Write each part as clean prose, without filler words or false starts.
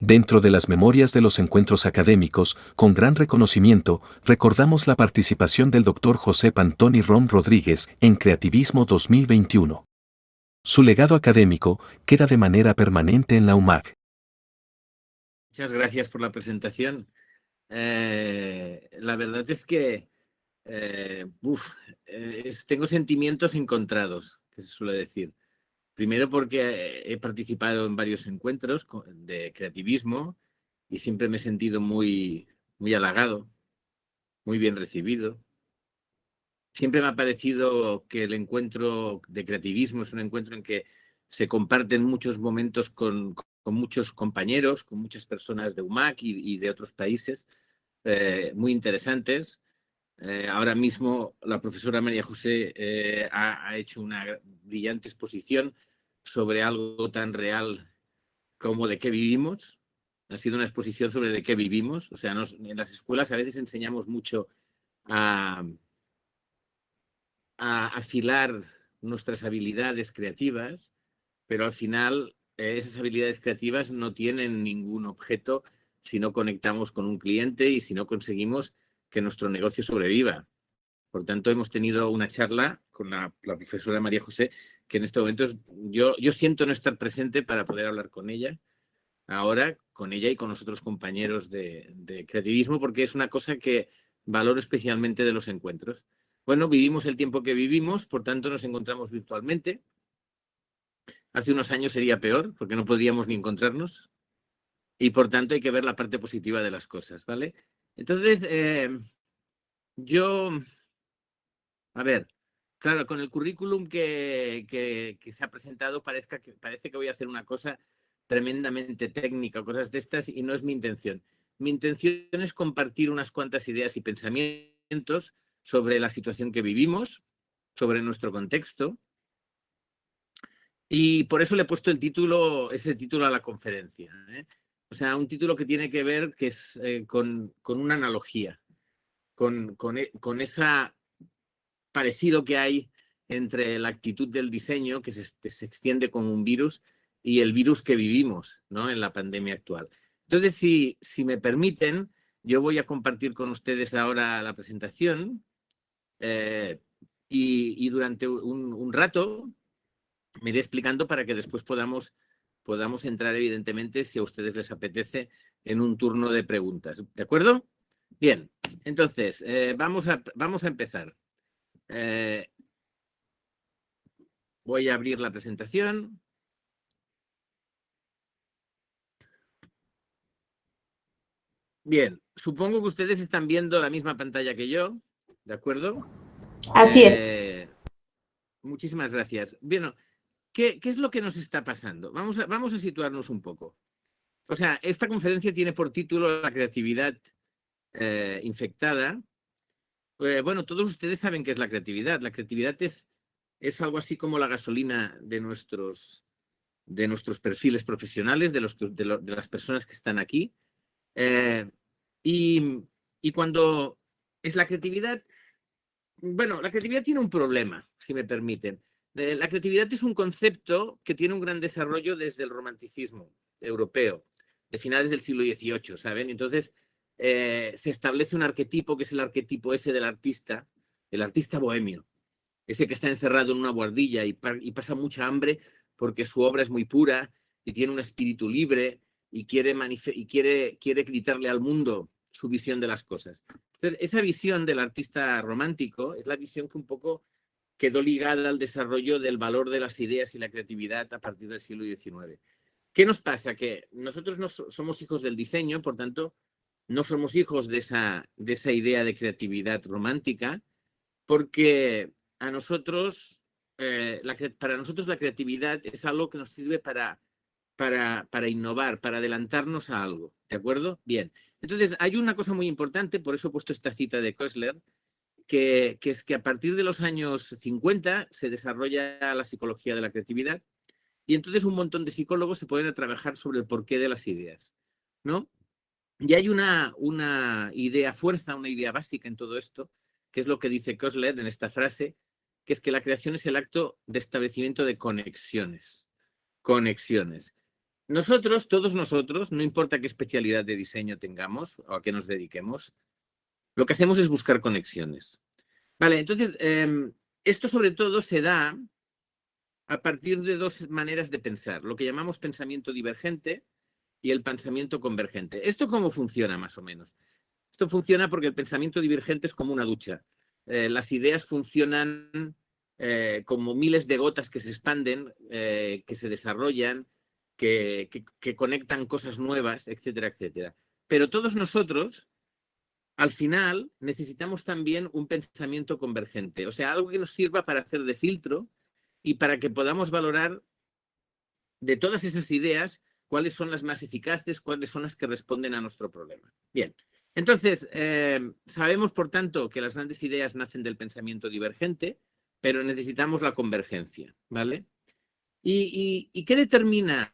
Dentro de las memorias de los encuentros académicos, con gran reconocimiento, recordamos la participación del Dr. José Antoni Rom Rodríguez en Creativismo 2021. Su legado académico queda de manera permanente en la UMAC. Muchas gracias por la presentación. La verdad es que tengo sentimientos encontrados, que se suele decir. Primero porque he participado en varios encuentros de creativismo y siempre me he sentido muy, muy halagado, muy bien recibido. Siempre me ha parecido que el encuentro de creativismo es un encuentro en que se comparten muchos momentos con muchos compañeros, con muchas personas de UMAC y de otros países muy interesantes. Ahora mismo la profesora María José ha hecho una brillante exposición sobre algo tan real como de qué vivimos. Ha sido una exposición sobre de qué vivimos. O sea, en las escuelas a veces enseñamos mucho a afilar nuestras habilidades creativas, pero al final esas habilidades creativas no tienen ningún objeto si no conectamos con un cliente y si no conseguimos que nuestro negocio sobreviva. Por tanto, hemos tenido una charla con la profesora María José, que en este momento yo siento no estar presente para poder hablar con ella, ahora con ella y con los otros compañeros de creativismo, porque es una cosa que valoro especialmente de los encuentros. Bueno, vivimos el tiempo que vivimos, por tanto nos encontramos virtualmente. Hace unos años sería peor, porque no podríamos ni encontrarnos, y por tanto hay que ver la parte positiva de las cosas, ¿vale? Entonces, a ver, claro, con el currículum que se ha presentado parece que voy a hacer una cosa tremendamente técnica o cosas de estas y no es mi intención. Mi intención es compartir unas cuantas ideas y pensamientos sobre la situación que vivimos, sobre nuestro contexto, y por eso le he puesto ese título a la conferencia, ¿eh? O sea, un título que tiene que ver con una analogía, con esa parecido que hay entre la actitud del diseño, que se extiende como un virus, y el virus que vivimos, ¿no?, en la pandemia actual. Entonces, si me permiten, yo voy a compartir con ustedes ahora la presentación y durante un rato me iré explicando para que después podamos entrar, evidentemente, si a ustedes les apetece, en un turno de preguntas. ¿De acuerdo? Bien, entonces, vamos a empezar. Voy a abrir la presentación. Bien, supongo que ustedes están viendo la misma pantalla que yo, ¿de acuerdo? Así es. Muchísimas gracias. Bien, ¿qué es lo que nos está pasando? Vamos a situarnos un poco. O sea, esta conferencia tiene por título La creatividad infectada. Bueno, todos ustedes saben qué es la creatividad. La creatividad es algo así como la gasolina de nuestros perfiles profesionales, de las personas que están aquí. Y cuando es la creatividad, bueno, la creatividad tiene un problema, si me permiten. La creatividad es un concepto que tiene un gran desarrollo desde el romanticismo europeo, de finales del siglo XVIII, ¿saben? Entonces, se establece un arquetipo que es el arquetipo ese del artista, el artista bohemio, ese que está encerrado en una buhardilla y pasa mucha hambre porque su obra es muy pura y tiene un espíritu libre y quiere gritarle al mundo su visión de las cosas. Entonces, esa visión del artista romántico es la visión que un poco quedó ligada al desarrollo del valor de las ideas y la creatividad a partir del siglo XIX. ¿Qué nos pasa? Que nosotros no somos hijos del diseño, por tanto, no somos hijos de esa idea de creatividad romántica, porque a nosotros, para nosotros la creatividad es algo que nos sirve para innovar, para adelantarnos a algo, ¿de acuerdo? Bien, entonces hay una cosa muy importante, por eso he puesto esta cita de Koestler, que es que a partir de los años 50 se desarrolla la psicología de la creatividad y entonces un montón de psicólogos se pueden trabajar sobre el porqué de las ideas, ¿no? Y hay una idea fuerza, una idea básica en todo esto, que es lo que dice Koestler en esta frase, que es que la creación es el acto de establecimiento de conexiones. Conexiones. Nosotros, todos nosotros, no importa qué especialidad de diseño tengamos o a qué nos dediquemos, lo que hacemos es buscar conexiones. Vale, entonces, esto sobre todo se da a partir de dos maneras de pensar, lo que llamamos pensamiento divergente y el pensamiento convergente. ¿Esto cómo funciona más o menos? Esto funciona porque el pensamiento divergente es como una ducha. Las ideas funcionan como miles de gotas que se expanden, que se desarrollan, que conectan cosas nuevas, etcétera, etcétera. Pero todos nosotros, al final, necesitamos también un pensamiento convergente, o sea, algo que nos sirva para hacer de filtro y para que podamos valorar de todas esas ideas cuáles son las más eficaces, cuáles son las que responden a nuestro problema. Bien, entonces, sabemos, por tanto, que las grandes ideas nacen del pensamiento divergente, pero necesitamos la convergencia, ¿vale? ¿Y qué determina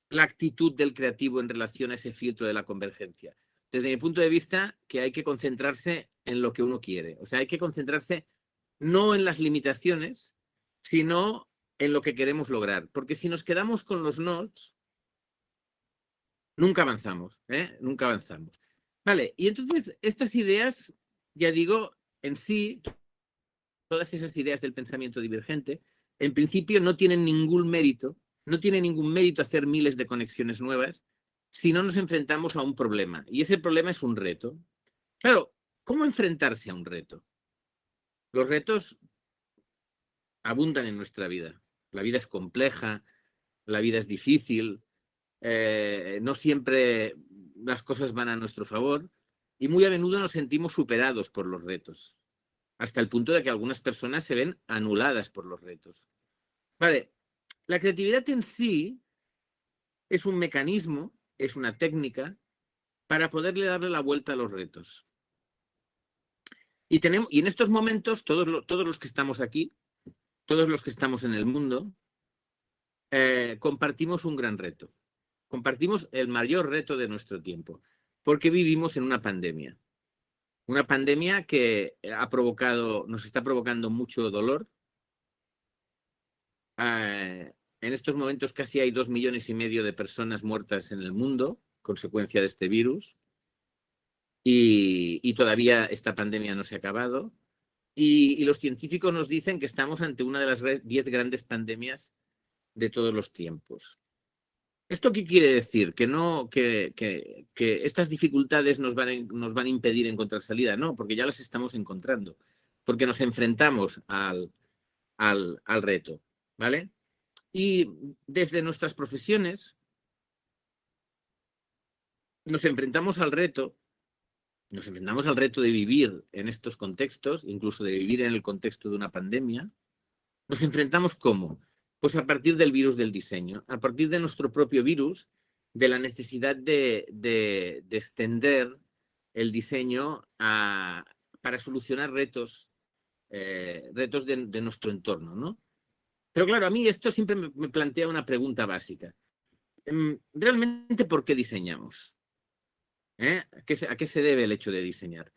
la actitud del creativo en relación a ese filtro de la convergencia? Desde mi punto de vista, que hay que concentrarse en lo que uno quiere. O sea, hay que concentrarse no en las limitaciones, sino en lo que queremos lograr. Porque si nos quedamos con los nos, nunca avanzamos, ¿eh? Nunca avanzamos. Vale, y entonces estas ideas, ya digo, en sí, todas esas ideas del pensamiento divergente, en principio no tienen ningún mérito, no tiene ningún mérito hacer miles de conexiones nuevas si no nos enfrentamos a un problema. Y ese problema es un reto. Claro, ¿cómo enfrentarse a un reto? Los retos abundan en nuestra vida. La vida es compleja, la vida es difícil, no siempre las cosas van a nuestro favor y muy a menudo nos sentimos superados por los retos, hasta el punto de que algunas personas se ven anuladas por los retos. Vale, la creatividad en sí es un mecanismo, es una técnica para poderle darle la vuelta a los retos. Y en estos momentos, todos los que estamos aquí, todos los que estamos en el mundo, compartimos un gran reto. Compartimos el mayor reto de nuestro tiempo, porque vivimos en una pandemia. Una pandemia que nos está provocando mucho dolor. En estos momentos casi hay 2,5 millones de personas muertas en el mundo, consecuencia de este virus, y todavía esta pandemia no se ha acabado. Y los científicos nos dicen que estamos ante una de las 10 grandes pandemias de todos los tiempos. ¿Esto qué quiere decir? Que estas dificultades nos van a impedir encontrar salida. No, porque ya las estamos encontrando, porque nos enfrentamos al reto, ¿vale? Y desde nuestras profesiones nos enfrentamos al reto de vivir en estos contextos, incluso de vivir en el contexto de una pandemia. Nos enfrentamos ¿cómo? Pues a partir del virus del diseño, a partir de nuestro propio virus, de la necesidad de extender el diseño para solucionar retos de nuestro entorno, ¿no? Pero claro, a mí esto siempre me plantea una pregunta básica. ¿Realmente por qué diseñamos? ¿A qué se debe el hecho de diseñar?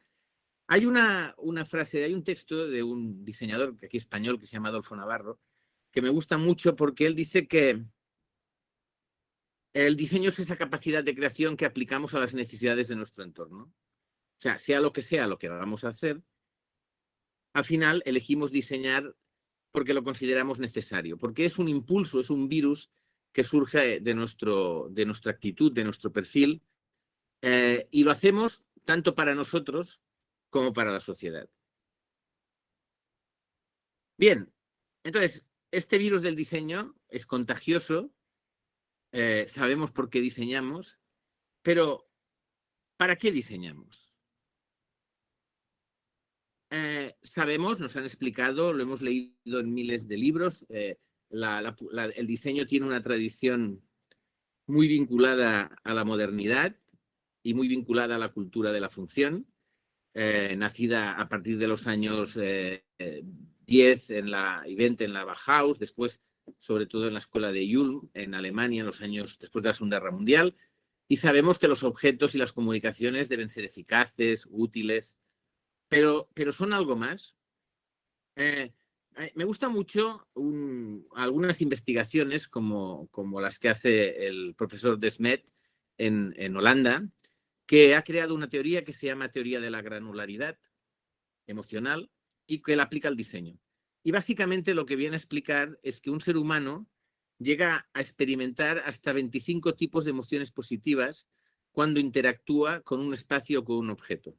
Hay una frase, hay un texto de un diseñador aquí español que se llama Adolfo Navarro, que me gusta mucho porque él dice que el diseño es esa capacidad de creación que aplicamos a las necesidades de nuestro entorno. O sea lo que vamos a hacer, al final elegimos diseñar porque lo consideramos necesario, porque es un impulso, es un virus que surge de nuestra actitud, de nuestro perfil, y lo hacemos tanto para nosotros como para la sociedad. Bien, entonces, este virus del diseño es contagioso, sabemos por qué diseñamos, pero ¿para qué diseñamos? Sabemos, nos han explicado, lo hemos leído en miles de libros, el diseño tiene una tradición muy vinculada a la modernidad y muy vinculada a la cultura de la función, nacida a partir de los años 10 y 20 en la Bauhaus, después sobre todo en la escuela de Ulm en Alemania en los años después de la Segunda Guerra Mundial, y sabemos que los objetos y las comunicaciones deben ser eficaces, útiles, pero son algo más. Me gusta mucho algunas investigaciones como las que hace el profesor De Smet en Holanda, que ha creado una teoría que se llama teoría de la granularidad emocional y que la aplica al diseño. Y básicamente lo que viene a explicar es que un ser humano llega a experimentar hasta 25 tipos de emociones positivas cuando interactúa con un espacio o con un objeto.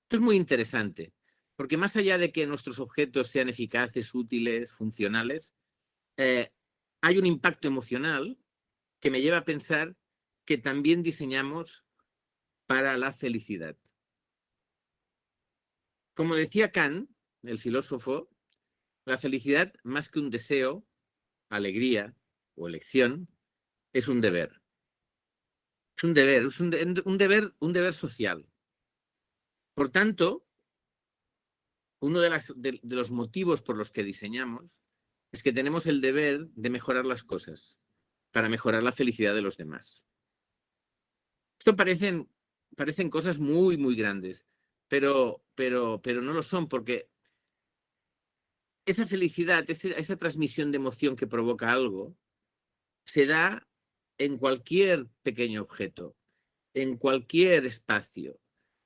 Esto es muy interesante, porque más allá de que nuestros objetos sean eficaces, útiles, funcionales, eh, hay un impacto emocional que me lleva a pensar que también diseñamos para la felicidad. Como decía Kant, el filósofo, la felicidad, más que un deseo, alegría o elección, es un deber. Es un deber, es un deber social. Por tanto, uno de los motivos por los que diseñamos es que tenemos el deber de mejorar las cosas para mejorar la felicidad de los demás. Esto parecen cosas muy, muy grandes, pero no lo son, porque esa felicidad, esa transmisión de emoción que provoca algo, se da en cualquier pequeño objeto, en cualquier espacio,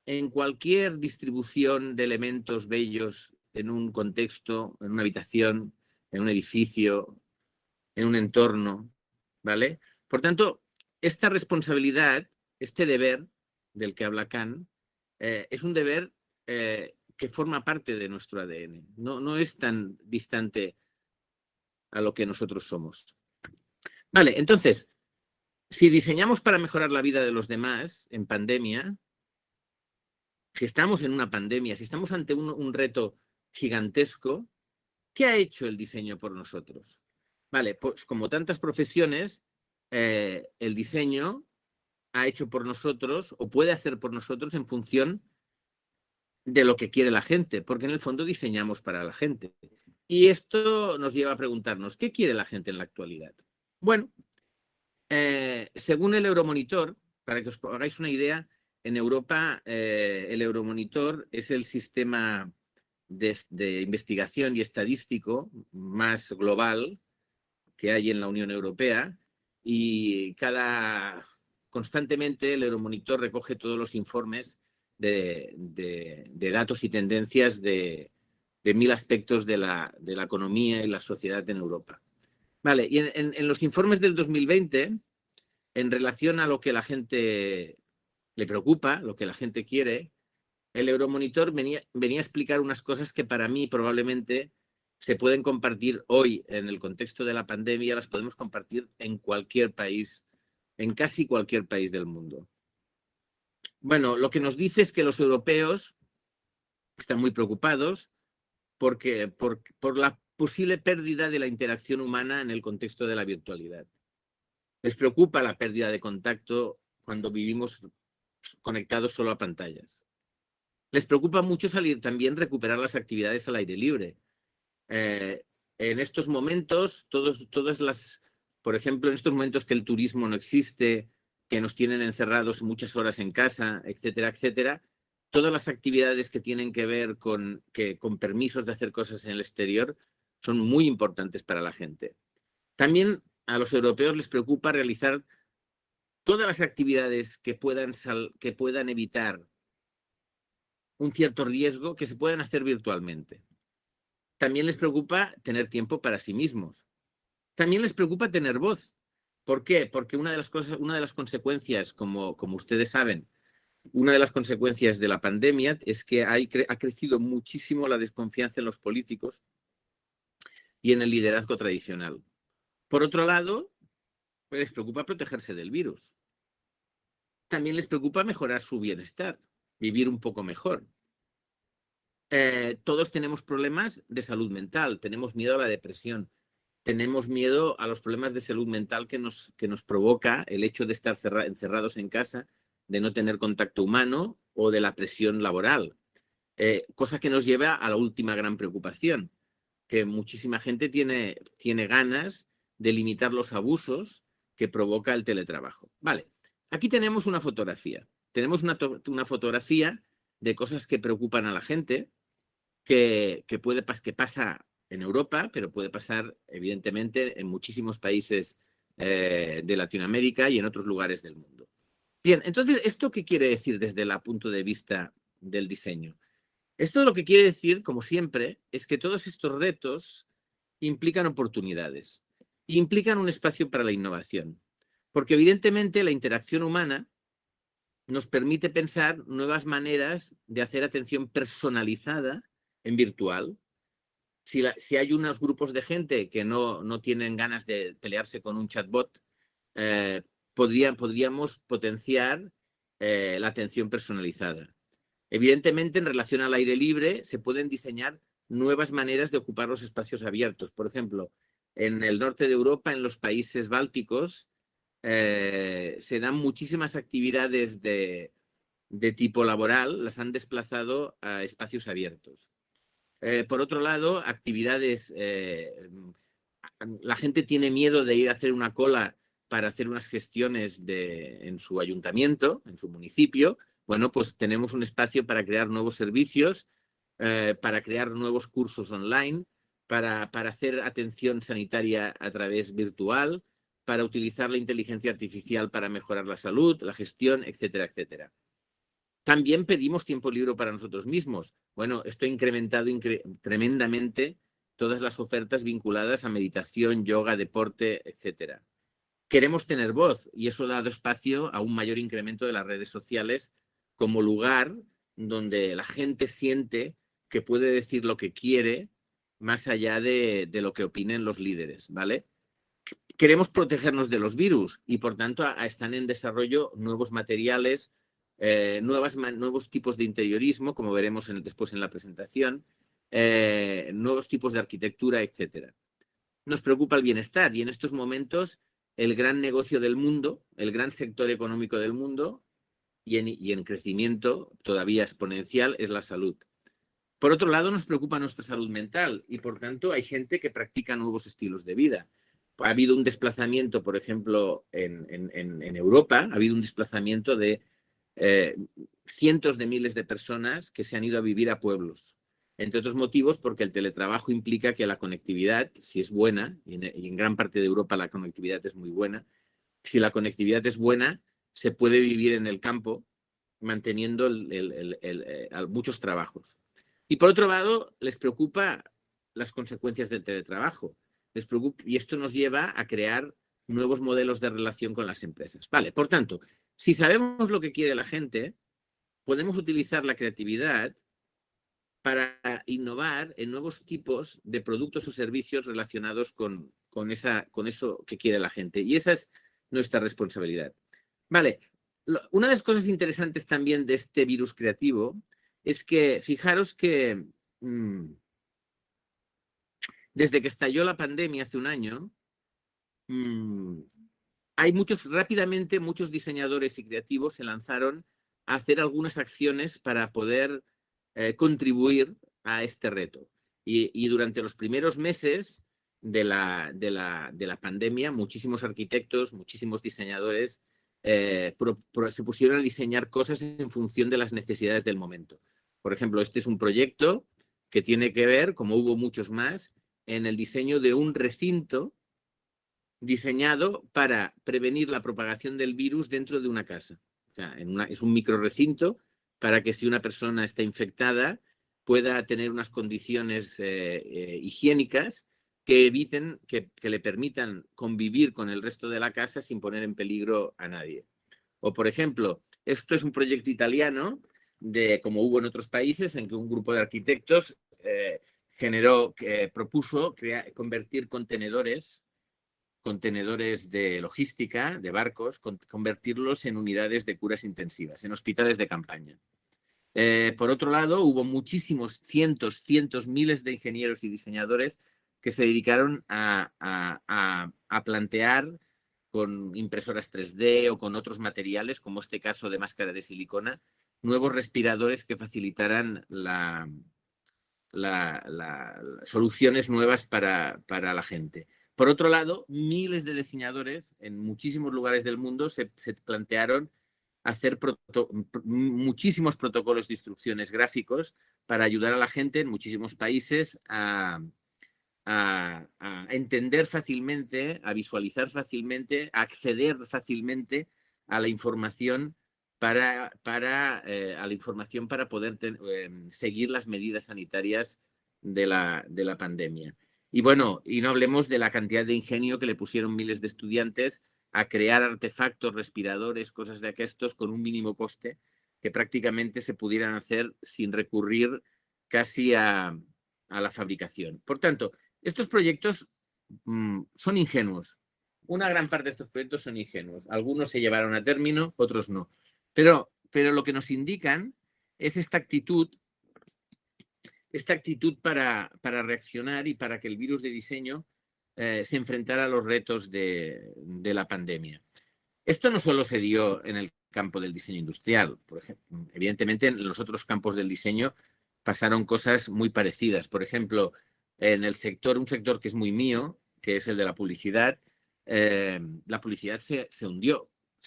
en cualquier distribución de elementos bellos en un contexto, en una habitación, en un edificio, en un entorno, ¿vale? Por tanto, esta responsabilidad, este deber del que habla Kant, es un deber que forma parte de nuestro ADN. No es tan distante a lo que nosotros somos. Vale, entonces, si diseñamos para mejorar la vida de los demás en pandemia, si estamos en una pandemia, si estamos ante un reto gigantesco, ¿qué ha hecho el diseño por nosotros? Vale, pues como tantas profesiones, el diseño ha hecho por nosotros o puede hacer por nosotros en función de lo que quiere la gente, porque en el fondo diseñamos para la gente. Y esto nos lleva a preguntarnos, ¿qué quiere la gente en la actualidad? Bueno, según el Euromonitor, para que os hagáis una idea, en Europa el Euromonitor es el sistema de investigación y estadístico más global que hay en la Unión Europea y constantemente el Euromonitor recoge todos los informes de datos y tendencias de 1000 aspectos de la economía y la sociedad en Europa. Vale, y en los informes del 2020, en relación a lo que la gente le preocupa, lo que la gente quiere, el Euromonitor venía a explicar unas cosas que para mí probablemente se pueden compartir hoy en el contexto de la pandemia, las podemos compartir en cualquier país, en casi cualquier país del mundo. Bueno, lo que nos dice es que los europeos están muy preocupados por la posible pérdida de la interacción humana en el contexto de la virtualidad. Les preocupa la pérdida de contacto cuando vivimos conectados solo a pantallas. Les preocupa mucho también recuperar las actividades al aire libre. En estos momentos, por ejemplo, en estos momentos que el turismo no existe, que nos tienen encerrados muchas horas en casa, etcétera, etcétera, todas las actividades que tienen que ver con permisos de hacer cosas en el exterior son muy importantes para la gente. También a los europeos les preocupa realizar todas las actividades que puedan evitar un cierto riesgo que se puedan hacer virtualmente. También les preocupa tener tiempo para sí mismos. También les preocupa tener voz. ¿Por qué? Porque una de las consecuencias, como ustedes saben, una de las consecuencias de la pandemia es que ha crecido muchísimo la desconfianza en los políticos y en el liderazgo tradicional. Por otro lado, les preocupa protegerse del virus. También les preocupa mejorar su bienestar, vivir un poco mejor. Todos tenemos problemas de salud mental, tenemos miedo a la depresión, tenemos miedo a los problemas de salud mental que nos provoca el hecho de estar encerrados en casa, de no tener contacto humano o de la presión laboral. Cosa que nos lleva a la última gran preocupación, que muchísima gente tiene ganas de limitar los abusos que provoca el teletrabajo. Vale, aquí tenemos una fotografía. Tenemos una fotografía de cosas que preocupan a la gente que pasa en Europa, pero puede pasar, evidentemente, en muchísimos países de Latinoamérica y en otros lugares del mundo. Bien, entonces, ¿esto qué quiere decir desde el punto de vista del diseño? Esto lo que quiere decir, como siempre, es que todos estos retos implican oportunidades, implican un espacio para la innovación, porque evidentemente la interacción humana nos permite pensar nuevas maneras de hacer atención personalizada en virtual. Si hay unos grupos de gente que no tienen ganas de pelearse con un chatbot, eh, podríamos potenciar la atención personalizada. Evidentemente, en relación al aire libre, se pueden diseñar nuevas maneras de ocupar los espacios abiertos. Por ejemplo, en el norte de Europa, en los países bálticos, se dan muchísimas actividades de tipo laboral, las han desplazado a espacios abiertos. Por otro lado, actividades, la gente tiene miedo de ir a hacer una cola para hacer unas gestiones en su ayuntamiento, en su municipio. Bueno, pues tenemos un espacio para crear nuevos servicios, para crear nuevos cursos online, para hacer atención sanitaria a través virtual, para utilizar la inteligencia artificial para mejorar la salud, la gestión, etcétera, etcétera. También pedimos tiempo libre para nosotros mismos. Bueno, esto ha incrementado tremendamente todas las ofertas vinculadas a meditación, yoga, deporte, etcétera. Queremos tener voz y eso ha dado espacio a un mayor incremento de las redes sociales como lugar donde la gente siente que puede decir lo que quiere más allá de lo que opinen los líderes, ¿vale? Queremos protegernos de los virus y, por tanto, están en desarrollo nuevos materiales, nuevos tipos de interiorismo, como veremos después en la presentación, nuevos tipos de arquitectura, etc. Nos preocupa el bienestar y en estos momentos el gran negocio del mundo, el gran sector económico del mundo y en crecimiento todavía exponencial es la salud. Por otro lado, nos preocupa nuestra salud mental y, por tanto, hay gente que practica nuevos estilos de vida. Ha habido un desplazamiento, por ejemplo, en Europa, ha habido un desplazamiento de cientos de miles de personas que se han ido a vivir a pueblos. Entre otros motivos, porque el teletrabajo implica que la conectividad, si es buena, y en gran parte de Europa la conectividad es muy buena, si la conectividad es buena, se puede vivir en el campo manteniendo muchos trabajos. Y por otro lado, les preocupa las consecuencias del teletrabajo. Les preocupa, y esto nos lleva a crear nuevos modelos de relación con las empresas. Vale, por tanto, si sabemos lo que quiere la gente, podemos utilizar la creatividad para innovar en nuevos tipos de productos o servicios relacionados con eso que quiere la gente. Y esa es nuestra responsabilidad. Vale, una de las cosas interesantes también de este virus creativo es que, fijaros que desde que estalló la pandemia hace un año, hay rápidamente muchos diseñadores y creativos se lanzaron a hacer algunas acciones para poder contribuir a este reto. Y durante los primeros meses de la pandemia, muchísimos arquitectos, muchísimos diseñadores se pusieron a diseñar cosas en función de las necesidades del momento. Por ejemplo, este es un proyecto que tiene que ver, como hubo muchos más, en el diseño de un recinto diseñado para prevenir la propagación del virus dentro de una casa. O sea, es un microrecinto para que si una persona está infectada pueda tener unas condiciones higiénicas que eviten, que le permitan convivir con el resto de la casa sin poner en peligro a nadie. O, por ejemplo, esto es un proyecto italiano, como hubo en otros países, en que un grupo de arquitectos propuso convertir contenedores de logística, de barcos, convertirlos en unidades de curas intensivas, en hospitales de campaña. Por otro lado, hubo muchísimos, cientos, miles de ingenieros y diseñadores que se dedicaron a plantear con impresoras 3D o con otros materiales, como este caso de máscara de silicona, nuevos respiradores que facilitaran soluciones nuevas para la gente. Por otro lado, miles de diseñadores en muchísimos lugares del mundo se plantearon hacer muchísimos protocolos de instrucciones gráficos para ayudar a la gente en muchísimos países a entender fácilmente, a visualizar fácilmente, a acceder fácilmente a la información para poder seguir las medidas sanitarias de la pandemia. Y bueno, y no hablemos de la cantidad de ingenio que le pusieron miles de estudiantes a crear artefactos, respiradores, cosas de aquestos con un mínimo coste que prácticamente se pudieran hacer sin recurrir casi a la fabricación. Por tanto, estos proyectos son ingenuos. Una gran parte de estos proyectos son ingenuos. Algunos se llevaron a término, otros no. Pero lo que nos indican es esta actitud para reaccionar y para que el virus de diseño se enfrentara a los retos de la pandemia. Esto no solo se dio en el campo del diseño industrial. Por ejemplo, evidentemente, en los otros campos del diseño pasaron cosas muy parecidas. Por ejemplo, en un sector que es muy mío, que es el de la publicidad se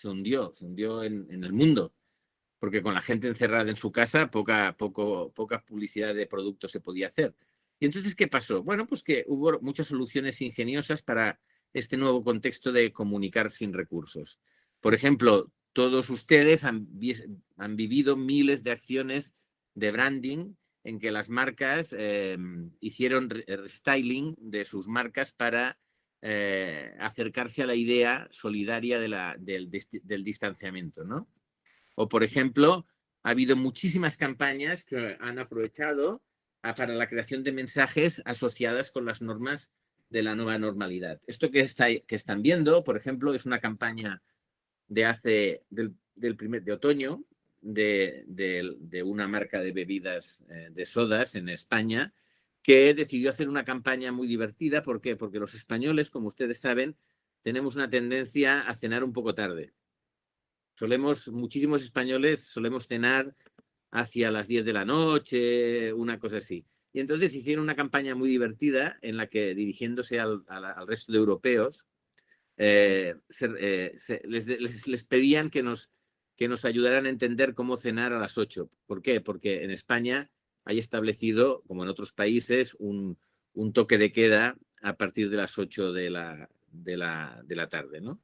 hundió en el mundo, porque con la gente encerrada en su casa, poca publicidad de productos se podía hacer. Y entonces, ¿qué pasó? Bueno, pues que hubo muchas soluciones ingeniosas para este nuevo contexto de comunicar sin recursos. Por ejemplo, todos ustedes han vivido miles de acciones de branding en que las marcas hicieron restyling de sus marcas para acercarse a la idea solidaria del distanciamiento, ¿no? O, por ejemplo, ha habido muchísimas campañas que han aprovechado para la creación de mensajes asociadas con las normas de la nueva normalidad. Esto que están viendo, por ejemplo, es una campaña de otoño de una marca de bebidas de sodas en España, que decidió hacer una campaña muy divertida. ¿Por qué? Porque los españoles, como ustedes saben, tenemos una tendencia a cenar un poco tarde. Muchísimos españoles solemos cenar hacia las 10 de la noche, una cosa así. Y entonces hicieron una campaña muy divertida en la que, dirigiéndose al resto de europeos, les pedían que nos ayudaran a entender cómo cenar a las 8. ¿Por qué? Porque en España hay establecido, como en otros países, un toque de queda a partir de las 8 de la tarde, ¿no?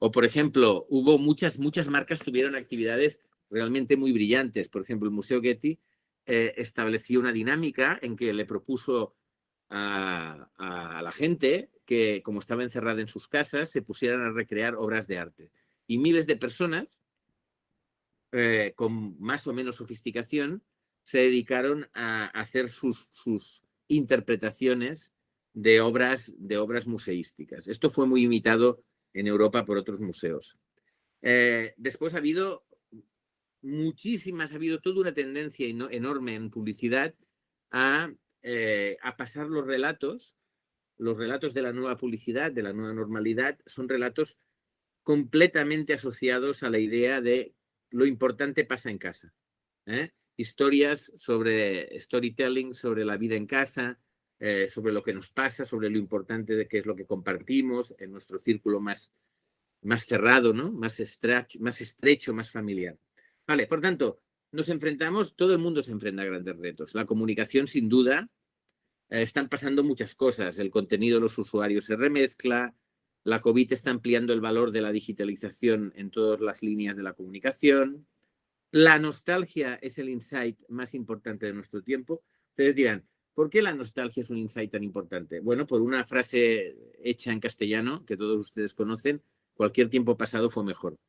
O, por ejemplo, hubo muchas marcas tuvieron actividades realmente muy brillantes. Por ejemplo, el Museo Getty estableció una dinámica en que le propuso a la gente que, como estaba encerrada en sus casas, se pusieran a recrear obras de arte. Y miles de personas, con más o menos sofisticación, se dedicaron a hacer sus interpretaciones de obras museísticas. Esto fue muy imitado en Europa por otros museos. Después ha habido toda una tendencia enorme en publicidad a pasar los relatos de la nueva publicidad, de la nueva normalidad, son relatos completamente asociados a la idea de lo importante pasa en casa. Historias sobre storytelling, sobre la vida en casa, sobre lo que nos pasa, sobre lo importante de qué es lo que compartimos en nuestro círculo más cerrado, ¿no? Más estrecho, más familiar. Vale, por tanto, todo el mundo se enfrenta a grandes retos. La comunicación, sin duda, están pasando muchas cosas. El contenido de los usuarios se remezcla, la COVID está ampliando el valor de la digitalización en todas las líneas de la comunicación. La nostalgia es el insight más importante de nuestro tiempo. Ustedes dirán, ¿por qué la nostalgia es un insight tan importante? Bueno, por una frase hecha en castellano que todos ustedes conocen: cualquier tiempo pasado fue mejor.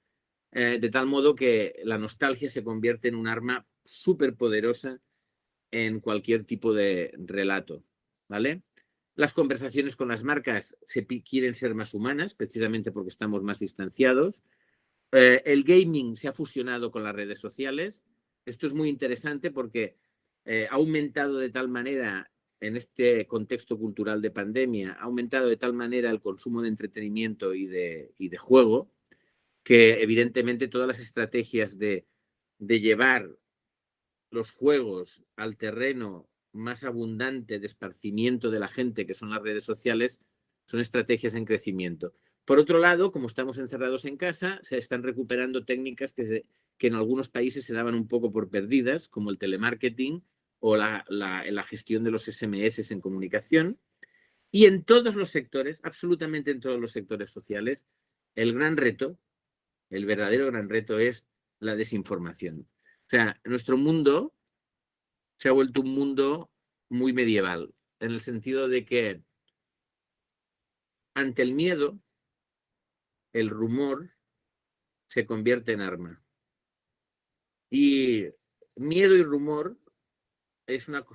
De tal modo que la nostalgia se convierte en un arma súper poderosa en cualquier tipo de relato, ¿vale? Las conversaciones con las marcas quieren ser más humanas, precisamente porque estamos más distanciados. El gaming se ha fusionado con las redes sociales. Esto es muy interesante porque ha aumentado de tal manera, en este contexto cultural de pandemia, ha aumentado de tal manera el consumo de entretenimiento y de juego, que evidentemente todas las estrategias de llevar los juegos al terreno más abundante de esparcimiento de la gente, que son las redes sociales, son estrategias en crecimiento. Por otro lado, como estamos encerrados en casa, se están recuperando técnicas que en algunos países se daban un poco por perdidas, como el telemarketing o la gestión de los SMS en comunicación. Y en todos los sectores, absolutamente en todos los sectores sociales, el gran reto, el verdadero gran reto es la desinformación. O sea, nuestro mundo se ha vuelto un mundo muy medieval, en el sentido de que ante el miedo, el rumor se convierte en arma. Y miedo y rumor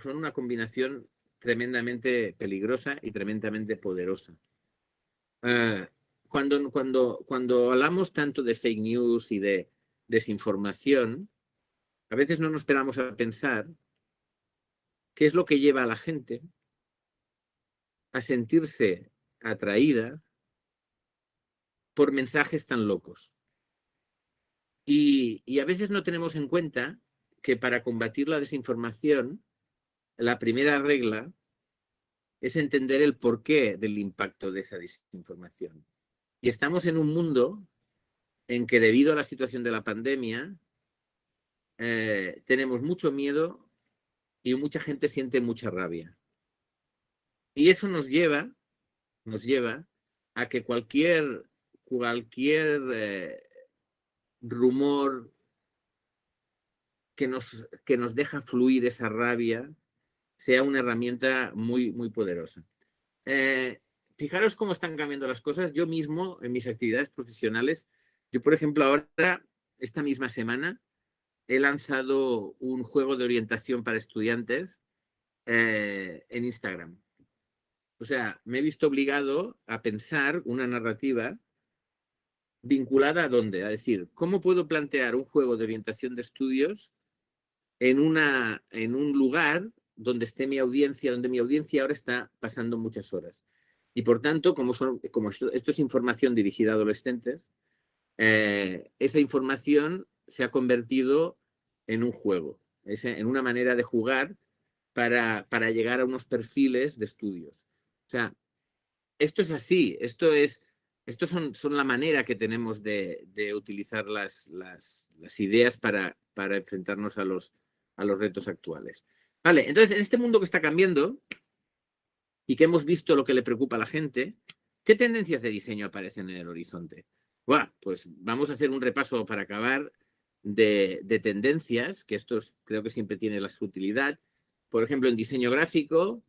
son una combinación tremendamente peligrosa y tremendamente poderosa. Cuando hablamos tanto de fake news y de desinformación, a veces no nos esperamos a pensar qué es lo que lleva a la gente a sentirse atraída por mensajes tan locos. Y a veces no tenemos en cuenta que para combatir la desinformación, la primera regla es entender el porqué del impacto de esa desinformación. Y estamos en un mundo en que debido a la situación de la pandemia, tenemos mucho miedo y mucha gente siente mucha rabia. Y eso nos lleva a que cualquier rumor que nos deja fluir esa rabia sea una herramienta muy, muy poderosa. Eh, Fijaros cómo están cambiando las cosas. Yo mismo, en mis actividades profesionales, yo, por ejemplo, ahora, esta misma semana, he lanzado un juego de orientación para estudiantes en Instagram. O sea, me he visto obligado a pensar una narrativa vinculada a dónde. A decir, ¿cómo puedo plantear un juego de orientación de estudios en un lugar donde esté mi audiencia, donde mi audiencia ahora está pasando muchas horas? Y por tanto, como esto es información dirigida a adolescentes, esa información se ha convertido en un juego, en una manera de jugar para llegar a unos perfiles de estudios. O sea, esto es así, esto son la manera que tenemos de utilizar las ideas para enfrentarnos a los retos actuales. Vale, entonces en este mundo que está cambiando y que hemos visto lo que le preocupa a la gente, ¿qué tendencias de diseño aparecen en el horizonte? Bueno, pues vamos a hacer un repaso para acabar de tendencias, que esto creo que siempre tiene la utilidad. Por ejemplo, en diseño gráfico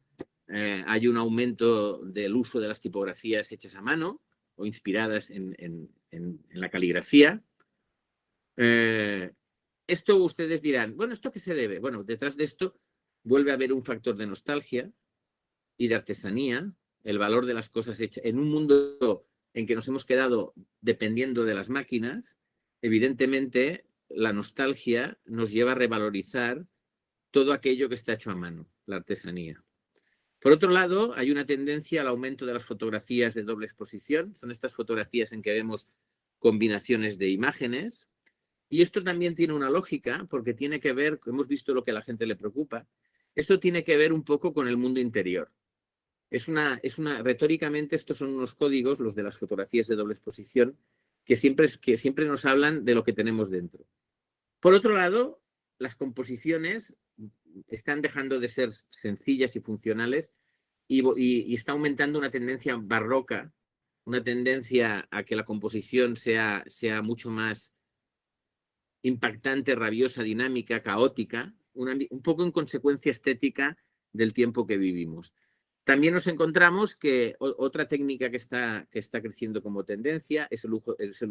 hay un aumento del uso de las tipografías hechas a mano o inspiradas en la caligrafía. Esto ustedes dirán, bueno, ¿esto qué se debe? Bueno, detrás de esto vuelve a haber un factor de nostalgia y de artesanía, el valor de las cosas hechas en un mundo en que nos hemos quedado dependiendo de las máquinas. Evidentemente, la nostalgia nos lleva a revalorizar todo aquello que está hecho a mano, la artesanía. Por otro lado, hay una tendencia al aumento de las fotografías de doble exposición. Son estas fotografías en que vemos combinaciones de imágenes. Y esto también tiene una lógica, porque tiene que ver, hemos visto lo que a la gente le preocupa, esto tiene que ver un poco con el mundo interior. Retóricamente, estos son unos códigos, los de las fotografías de doble exposición, que siempre nos hablan de lo que tenemos dentro. Por otro lado, las composiciones están dejando de ser sencillas y funcionales y está aumentando una tendencia barroca, una tendencia a que la composición sea mucho más impactante, rabiosa, dinámica, caótica, un poco en consecuencia estética del tiempo que vivimos. También nos encontramos que otra técnica que está creciendo como tendencia es el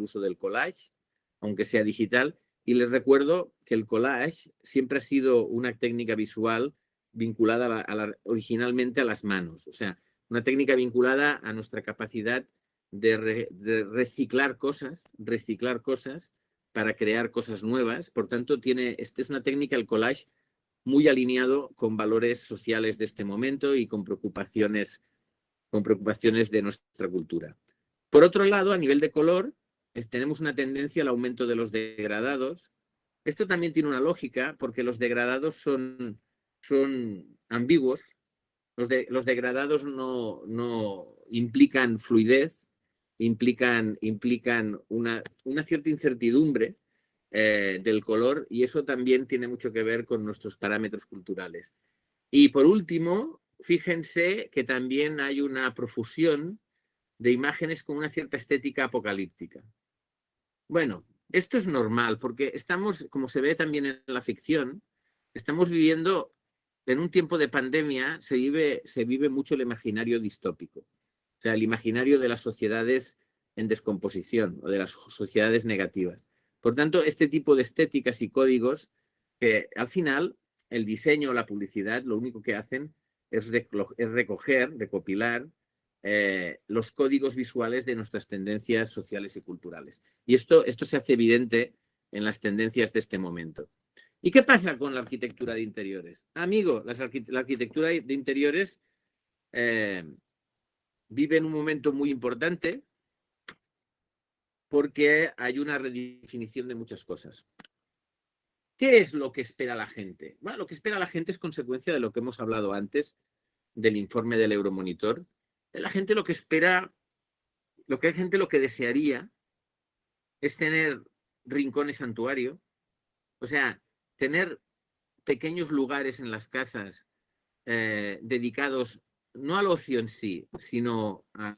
uso del collage, aunque sea digital. Y les recuerdo que el collage siempre ha sido una técnica visual vinculada originalmente a las manos. O sea, una técnica vinculada a nuestra capacidad de reciclar cosas para crear cosas nuevas. Por tanto, es una técnica, el collage, muy alineado con valores sociales de este momento y con preocupaciones de nuestra cultura. Por otro lado, a nivel de color, tenemos una tendencia al aumento de los degradados. Esto también tiene una lógica, porque los degradados son ambiguos. Los degradados no implican fluidez implican una cierta incertidumbre del color, y eso también tiene mucho que ver con nuestros parámetros culturales. Y por último, fíjense que también hay una profusión de imágenes con una cierta estética apocalíptica. Bueno, esto es normal porque estamos, como se ve también en la ficción, estamos viviendo en un tiempo de pandemia, se vive mucho el imaginario distópico, o sea, el imaginario de las sociedades en descomposición o de las sociedades negativas. Por tanto, este tipo de estéticas y códigos que al final el diseño o la publicidad lo único que hacen es recoger, recopilar los códigos visuales de nuestras tendencias sociales y culturales. Y esto se hace evidente en las tendencias de este momento. ¿Y qué pasa con la arquitectura de interiores? Amigo, la arquitectura de interiores vive en un momento muy importante porque hay una redefinición de muchas cosas. ¿Qué es lo que espera la gente? Bueno, lo que espera la gente es consecuencia de lo que hemos hablado antes del informe del Euromonitor. La gente lo que espera, lo que desearía es tener rincones santuario, o sea, tener pequeños lugares en las casas dedicados no al ocio en sí, sino a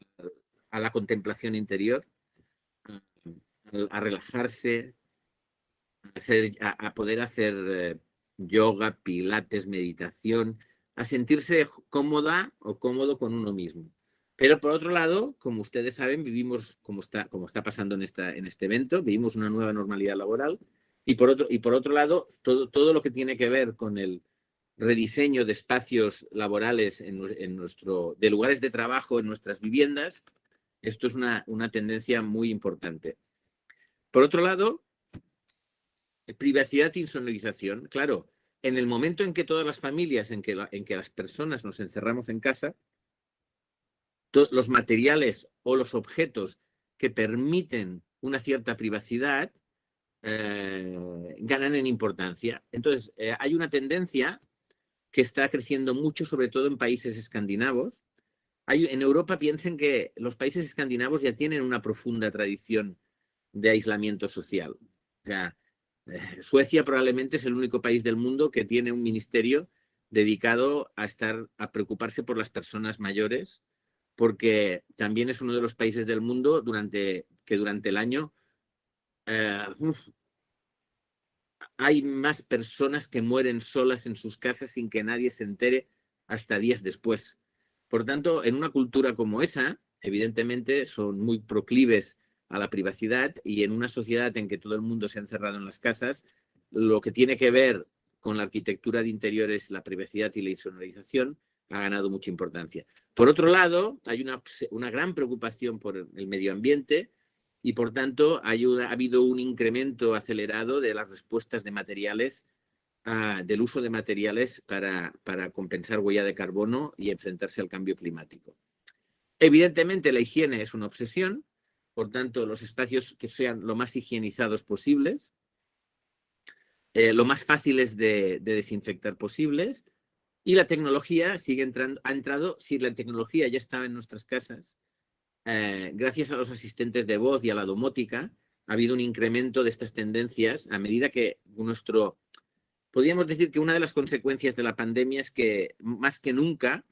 la contemplación interior, a, a relajarse, a poder hacer yoga, pilates, meditación, a sentirse cómoda o cómodo con uno mismo. Pero por otro lado, como ustedes saben, vivimos, como está pasando en este evento, vivimos una nueva normalidad laboral, y por otro lado, todo lo que tiene que ver con el rediseño de espacios laborales de lugares de trabajo en nuestras viviendas, esto es una tendencia muy importante. Por otro lado, privacidad e insonorización. Claro, en el momento en que todas las familias, en que las personas nos encerramos en casa, los materiales o los objetos que permiten una cierta privacidad ganan en importancia. Entonces, hay una tendencia que está creciendo mucho, sobre todo en países escandinavos. En Europa piensen que los países escandinavos ya tienen una profunda tradición de aislamiento social. O sea, Suecia probablemente es el único país del mundo que tiene un ministerio dedicado a preocuparse por las personas mayores, porque también es uno de los países del mundo que durante el año hay más personas que mueren solas en sus casas sin que nadie se entere hasta días después. Por tanto, en una cultura como esa, evidentemente son muy proclives a la privacidad, y en una sociedad en que todo el mundo se ha encerrado en las casas, lo que tiene que ver con la arquitectura de interiores, la privacidad y la insonorización ha ganado mucha importancia. Por otro lado, hay una gran preocupación por el medio ambiente, y por tanto ha habido un incremento acelerado de las respuestas de materiales, del uso de materiales para compensar huella de carbono y enfrentarse al cambio climático. Evidentemente la higiene es una obsesión, por tanto los espacios que sean lo más higienizados posibles, lo más fáciles de desinfectar posibles, y la tecnología ha entrado, si la tecnología ya estaba en nuestras casas, gracias a los asistentes de voz y a la domótica, ha habido un incremento de estas tendencias a medida que podríamos decir que una de las consecuencias de la pandemia es que más que nunca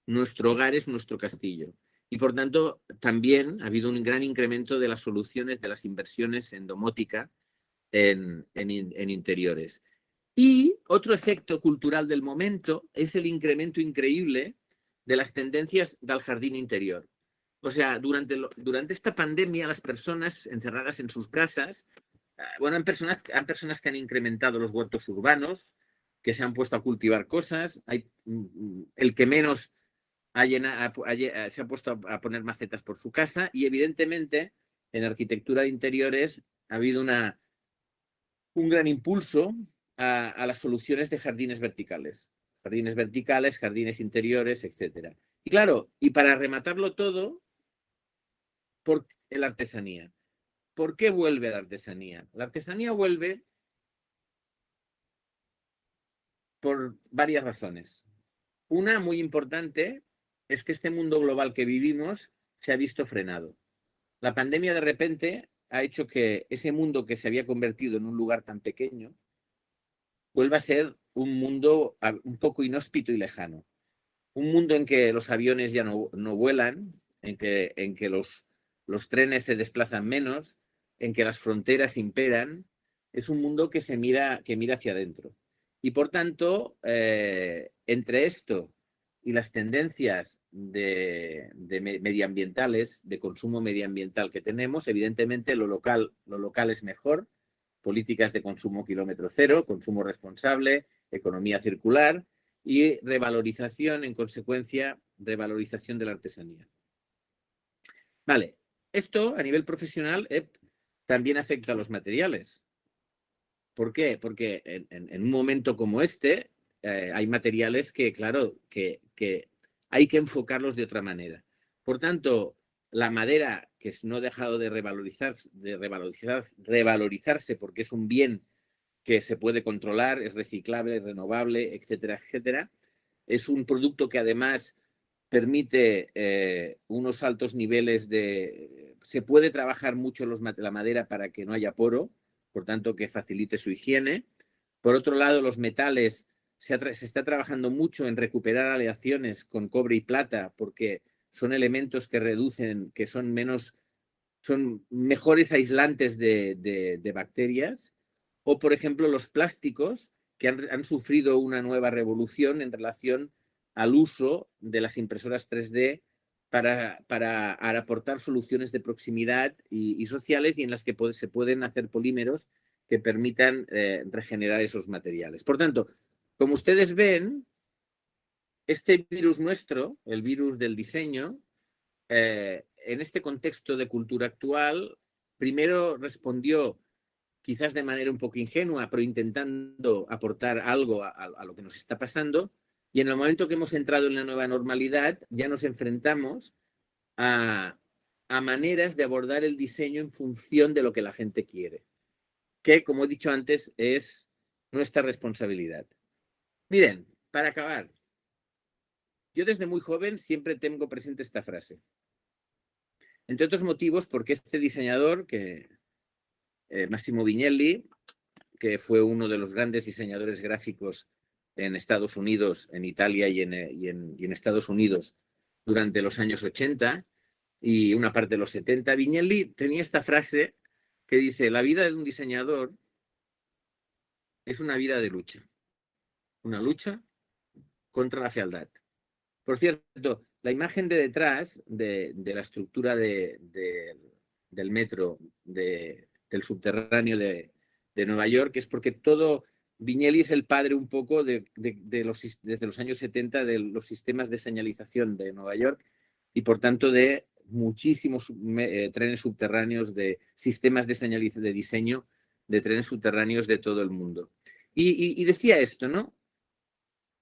nuestro hogar es nuestro castillo. Y por tanto, también ha habido un gran incremento de las soluciones, de las inversiones en domótica en interiores. Y otro efecto cultural del momento es el incremento increíble de las tendencias del jardín interior. O sea, durante esta pandemia, las personas encerradas en sus casas, bueno, han personas que han incrementado los huertos urbanos, que se han puesto a cultivar cosas. El que menos se ha puesto a poner macetas por su casa, y evidentemente en arquitectura de interiores ha habido un gran impulso a las soluciones de jardines verticales, jardines interiores, etcétera. Y claro, y para rematarlo todo, ¿por qué la artesanía? ¿Por qué vuelve la artesanía? La artesanía vuelve por varias razones. Una muy importante es que este mundo global que vivimos se ha visto frenado. La pandemia de repente ha hecho que ese mundo que se había convertido en un lugar tan pequeño vuelva a ser un mundo un poco inhóspito y lejano. Un mundo en que los aviones ya no vuelan, en que los trenes se desplazan menos, en que las fronteras imperan. Es un mundo que mira hacia adentro. Y por tanto, entre esto y las tendencias medioambientales, de consumo medioambiental que tenemos, evidentemente lo local es mejor, políticas de consumo kilómetro cero, consumo responsable, economía circular y revalorización, en consecuencia, revalorización de la artesanía. Vale, esto a nivel profesional también afecta a los materiales. ¿Por qué? Porque en un momento como este hay materiales que, claro, que hay que enfocarlos de otra manera. Por tanto, la madera, que no ha dejado de revalorizarse porque es un bien que se puede controlar, es reciclable, renovable, etcétera, etcétera, es un producto que además permite unos altos niveles de... Se puede trabajar mucho la madera para que no haya poro, por tanto que facilite su higiene. Por otro lado, los metales, se está trabajando mucho en recuperar aleaciones con cobre y plata porque son elementos que reducen, que son mejores aislantes de bacterias. O, por ejemplo, los plásticos, que han sufrido una nueva revolución en relación al uso de las impresoras 3D para aportar soluciones de proximidad y sociales, y en las que se pueden hacer polímeros que permitan regenerar esos materiales. Por tanto, como ustedes ven, este virus nuestro, el virus del diseño, en este contexto de cultura actual, primero respondió quizás de manera un poco ingenua, pero intentando aportar algo a lo que nos está pasando. Y en el momento que hemos entrado en la nueva normalidad, ya nos enfrentamos a maneras de abordar el diseño en función de lo que la gente quiere, que, como he dicho antes, es nuestra responsabilidad. Miren, para acabar, yo desde muy joven siempre tengo presente esta frase. Entre otros motivos, porque este diseñador, Massimo Vignelli, que fue uno de los grandes diseñadores gráficos en Estados Unidos, en Italia y en Estados Unidos durante los años 80 y una parte de los 70, Vignelli tenía esta frase que dice: la vida de un diseñador es una vida de lucha, una lucha contra la fealdad. Por cierto, la imagen de detrás de la estructura del metro, del subterráneo de Nueva York, es porque Vignelli es el padre un poco desde los años 70 de los sistemas de señalización de Nueva York, y por tanto de muchísimos trenes subterráneos, de sistemas de diseño de trenes subterráneos de todo el mundo. Y decía esto, ¿no?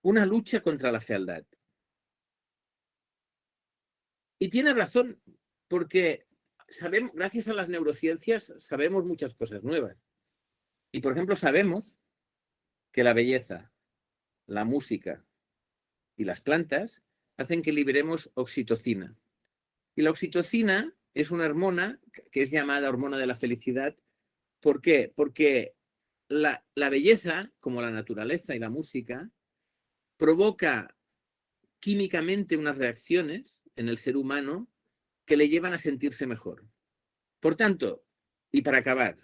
Una lucha contra la fealdad. Y tiene razón, porque gracias a las neurociencias sabemos muchas cosas nuevas. Y, por ejemplo, sabemos que la belleza, la música y las plantas hacen que liberemos oxitocina. Y la oxitocina es una hormona que es llamada hormona de la felicidad. ¿Por qué? Porque la belleza, como la naturaleza y la música, provoca químicamente unas reacciones en el ser humano que le llevan a sentirse mejor. Por tanto, y para acabar,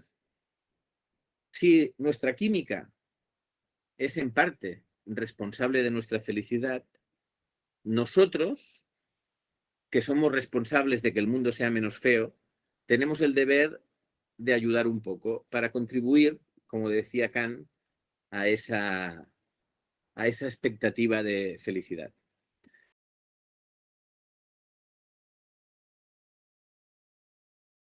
si nuestra química es en parte responsable de nuestra felicidad, nosotros, que somos responsables de que el mundo sea menos feo, tenemos el deber de ayudar un poco para contribuir, como decía Kant, a esa expectativa de felicidad.